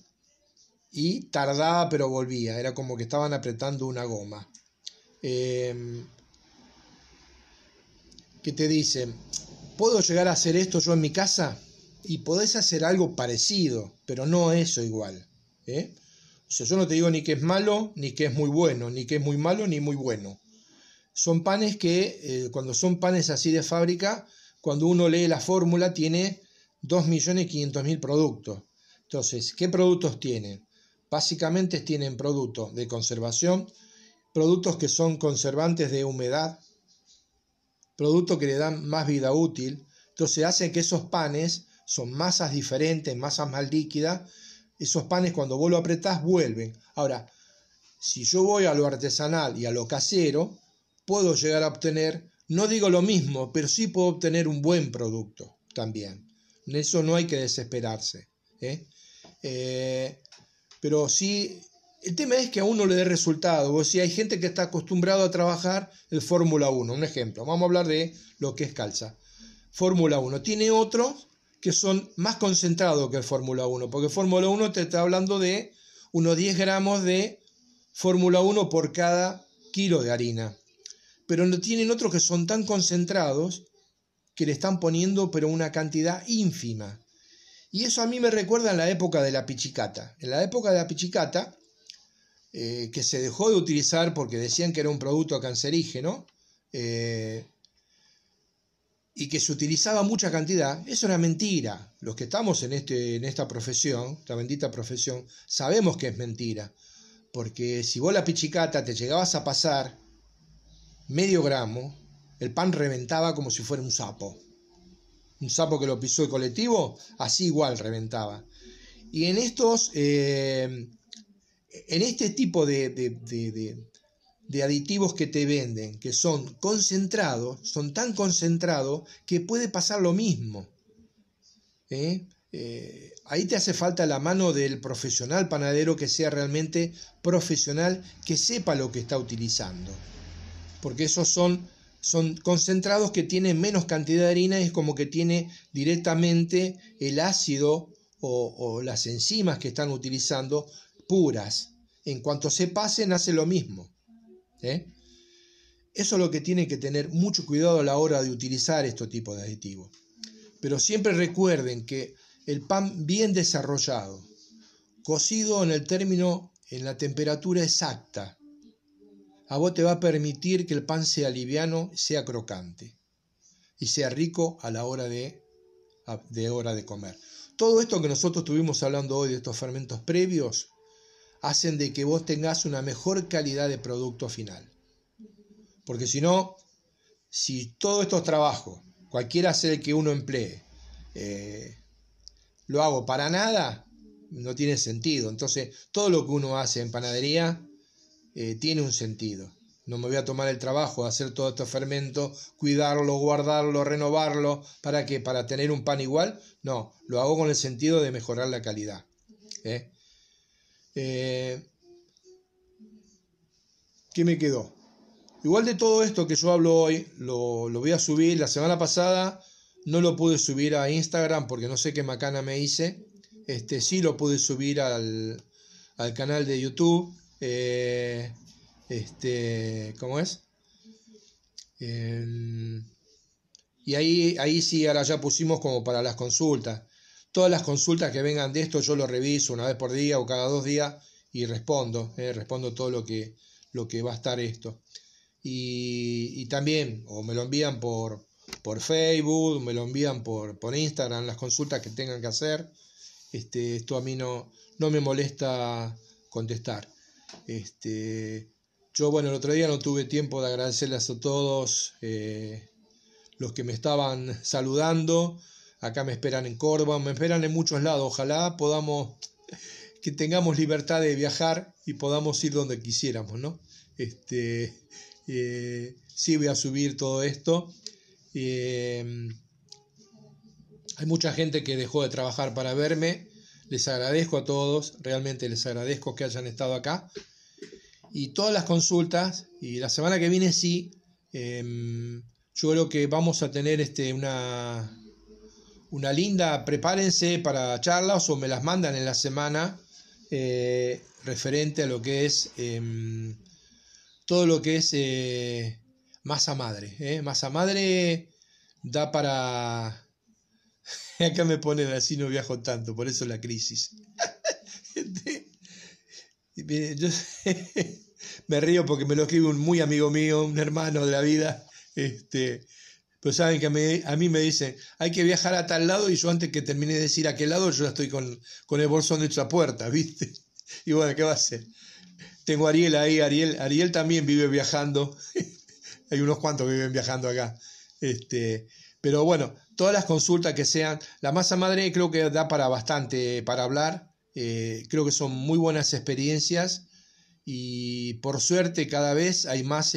y tardaba pero volvía. Era como que estaban apretando una goma. ¿Qué te dicen? ¿Puedo llegar a hacer esto yo en mi casa? y podés hacer algo parecido, pero no eso igual. O sea, yo no te digo ni que es malo, ni que es muy bueno, ni que es muy malo, ni muy bueno. Son panes que, cuando son panes así de fábrica, cuando uno lee la fórmula, tiene 2.500.000 productos. Entonces, ¿qué productos tienen? Básicamente tienen productos de conservación, productos que son conservantes de humedad, productos que le dan más vida útil. Entonces hace que esos panes son masas diferentes, masas más líquidas. Esos panes cuando vos lo apretás vuelven. Ahora, si yo voy a lo artesanal y a lo casero, puedo llegar a obtener, no digo lo mismo, pero sí puedo obtener un buen producto también. En eso no hay que desesperarse. Pero sí, el tema es que a uno le dé resultado. O sea, hay gente que está acostumbrado a trabajar el Fórmula 1, un ejemplo. Vamos a hablar de lo que es calza. Fórmula 1. Tiene otros que son más concentrados que el Fórmula 1, porque Fórmula 1 te está hablando de unos 10 gramos de Fórmula 1 por cada kilo de harina. Pero no tienen otros que son tan concentrados que le están poniendo pero una cantidad ínfima. Y eso a mí me recuerda en la época de la pichicata. En la época de la pichicata, que se dejó de utilizar porque decían que era un producto cancerígeno, y que se utilizaba mucha cantidad, eso era mentira. Los que estamos en esta profesión, esta bendita profesión, sabemos que es mentira. Porque si vos la pichicata te llegabas a pasar medio gramo, el pan reventaba como si fuera un sapo. Un sapo que lo pisó el colectivo, así igual reventaba. Y en este tipo de aditivos que te venden, que son concentrados, son tan concentrados que puede pasar lo mismo. Ahí te hace falta la mano del profesional panadero que sea realmente profesional, que sepa lo que está utilizando. Porque esos son concentrados que tienen menos cantidad de harina, y es como que tiene directamente el ácido o las enzimas que están utilizando puras. En cuanto se pasen, hace lo mismo. Eso es lo que tiene que tener mucho cuidado a la hora de utilizar este tipo de aditivos. Pero siempre recuerden que el pan bien desarrollado, cocido en la temperatura exacta, a vos te va a permitir que el pan sea liviano, sea crocante y sea rico a la hora de comer. Todo esto que nosotros estuvimos hablando hoy de estos fermentos previos hacen de que vos tengas una mejor calidad de producto final. Porque si no, si todos estos trabajos, cualquiera sea el que uno emplee, lo hago para nada, no tiene sentido. Entonces, todo lo que uno hace en panadería tiene un sentido. No me voy a tomar el trabajo de hacer todo este fermento, cuidarlo, guardarlo, renovarlo. ¿Para qué? ¿Para tener un pan igual? No, lo hago con el sentido de mejorar la calidad. ¿Qué me quedó? Igual de todo esto que yo hablo hoy, lo voy a subir. La semana pasada no lo pude subir a Instagram porque no sé qué macana me hice. Sí lo pude subir al canal de YouTube. ¿Cómo es? Y ahí sí, ahora ya pusimos como para las consultas. Todas las consultas que vengan de esto yo lo reviso una vez por día o cada 2 días y respondo todo lo que va a estar esto. Y también, o me lo envían por Facebook, me lo envían por Instagram, las consultas que tengan que hacer. Esto a mí no me molesta contestar. Yo, bueno, el otro día no tuve tiempo de agradecerles a todos los que me estaban saludando. Acá me esperan en Córdoba, me esperan en muchos lados. Ojalá que tengamos libertad de viajar y podamos ir donde quisiéramos, ¿no? Sí, voy a subir todo esto. Hay mucha gente que dejó de trabajar para verme. Les agradezco a todos, realmente les agradezco que hayan estado acá. Y todas las consultas, y la semana que viene sí, yo creo que vamos a tener una linda, prepárense para charlas o me las mandan en la semana, referente a lo que es todo lo que es masa madre. Masa madre da para Acá me ponen así, no viajo tanto, por eso la crisis. Yo me río porque me lo escribe un muy amigo mío, un hermano de la vida. Pero saben que a mí me dicen, hay que viajar a tal lado, y yo antes que termine de decir a qué lado, yo ya estoy con el bolsón hecho a puerta, ¿viste? Y bueno, ¿qué va a hacer? Tengo a Ariel ahí, Ariel también vive viajando. Hay unos cuantos que viven viajando acá. Pero bueno, todas las consultas que sean, la masa madre creo que da para bastante para hablar. Creo que son muy buenas experiencias, y por suerte cada vez hay más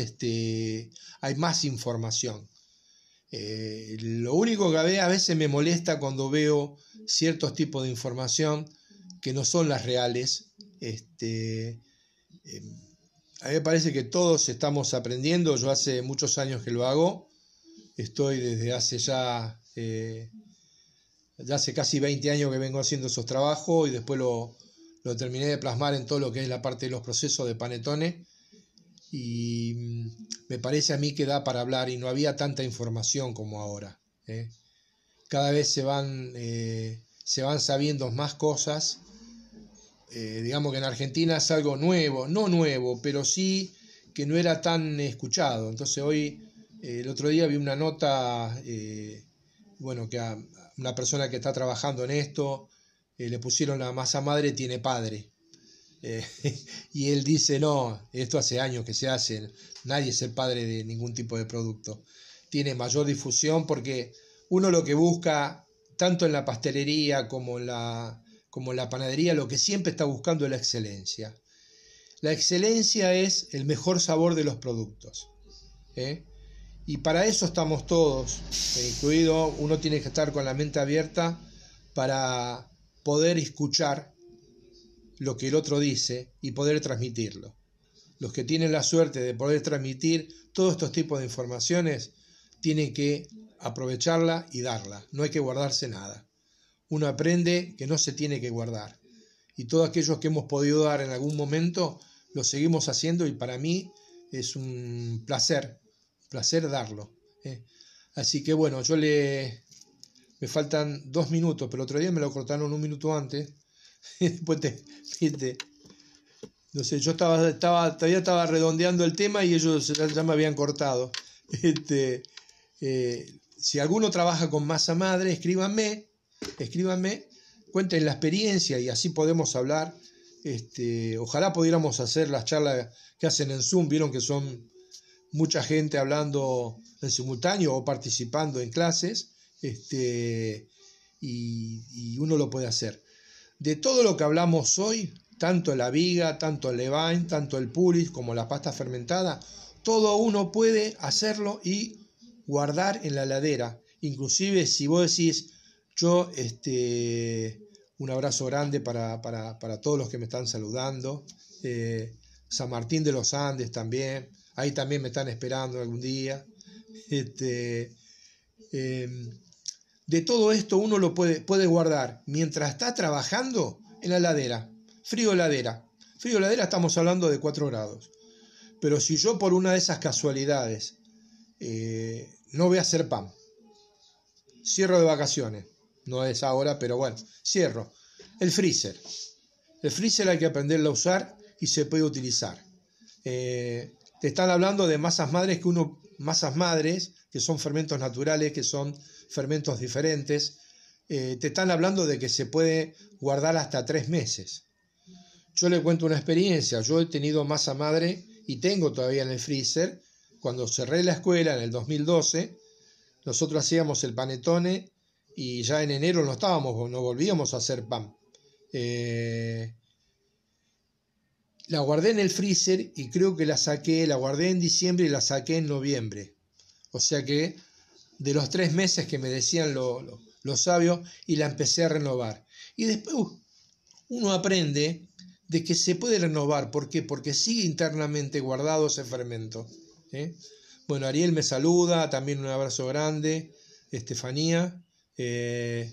información. Lo único que a veces me molesta cuando veo ciertos tipos de información que no son las reales. A mí me parece que todos estamos aprendiendo. Yo hace muchos años que lo hago. Estoy desde hace ya hace casi 20 años que vengo haciendo esos trabajos, y después lo terminé de plasmar en todo lo que es la parte de los procesos de Panettone, y me parece a mí que da para hablar, y no había tanta información como ahora. Cada vez se van sabiendo más cosas. Digamos que en Argentina es algo nuevo, no nuevo, pero sí que no era tan escuchado. Entonces hoy, el otro día vi una nota, bueno, que a una persona que está trabajando en esto, le pusieron la masa madre tiene padre. Y él dice, no, esto hace años que se hace, nadie es el padre de ningún tipo de producto. Tiene mayor difusión porque uno lo que busca, tanto en la pastelería como en la panadería, lo que siempre está buscando es la excelencia. La excelencia es el mejor sabor de los productos. Y para eso estamos todos, incluido, uno tiene que estar con la mente abierta para poder escuchar lo que el otro dice y poder transmitirlo. Los que tienen la suerte de poder transmitir todos estos tipos de informaciones tienen que aprovecharla y darla. No hay que guardarse nada. Uno aprende que no se tiene que guardar. Y todos aquellos que hemos podido dar en algún momento, lo seguimos haciendo, y para mí es un placer darlo. Así que bueno, me faltan 2 minutos, pero el otro día me lo cortaron 1 minuto antes. Después no sé, yo todavía estaba redondeando el tema y ellos ya me habían cortado. Si alguno trabaja con masa madre, escríbanme, cuenten la experiencia y así podemos hablar. Ojalá pudiéramos hacer las charlas que hacen en Zoom. Vieron que son mucha gente hablando en simultáneo o participando en clases, y uno lo puede hacer. De todo lo que hablamos hoy, tanto la viga, tanto el levain, tanto el pulis como la pasta fermentada, todo uno puede hacerlo y guardar en la heladera. Inclusive si vos decís, yo, un abrazo grande para todos los que me están saludando, San Martín de los Andes también, ahí también me están esperando algún día. De todo esto uno lo puede guardar mientras está trabajando en la heladera. Frío heladera estamos hablando de 4 grados. Pero si yo por una de esas casualidades no voy a hacer pan, cierro de vacaciones, no es ahora, pero bueno, cierro. El freezer hay que aprenderlo a usar y se puede utilizar. Te están hablando de masas madres que son fermentos naturales, que son fermentos diferentes. Te están hablando de que se puede guardar hasta 3 meses. Yo le cuento una experiencia. Yo he tenido masa madre y tengo todavía en el freezer. Cuando cerré la escuela en el 2012, nosotros hacíamos el panettone y ya en enero no volvíamos a hacer pan. La guardé en el freezer y creo que la guardé en diciembre y la saqué en noviembre. O sea que de los 3 meses que me decían los sabios, y la empecé a renovar. Y después uno aprende de que se puede renovar. ¿Por qué? Porque sigue internamente guardado ese fermento. Bueno, Ariel me saluda, también un abrazo grande. Estefanía. Me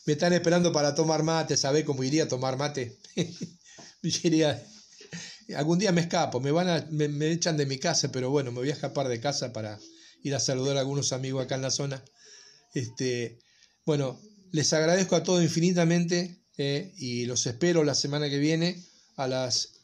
están esperando para tomar mate. ¿Sabés cómo iría a tomar mate? Algún día me escapo, me echan de mi casa, pero bueno, me voy a escapar de casa para ir a saludar a algunos amigos acá en la zona. Bueno, les agradezco a todos infinitamente y los espero la semana que viene a las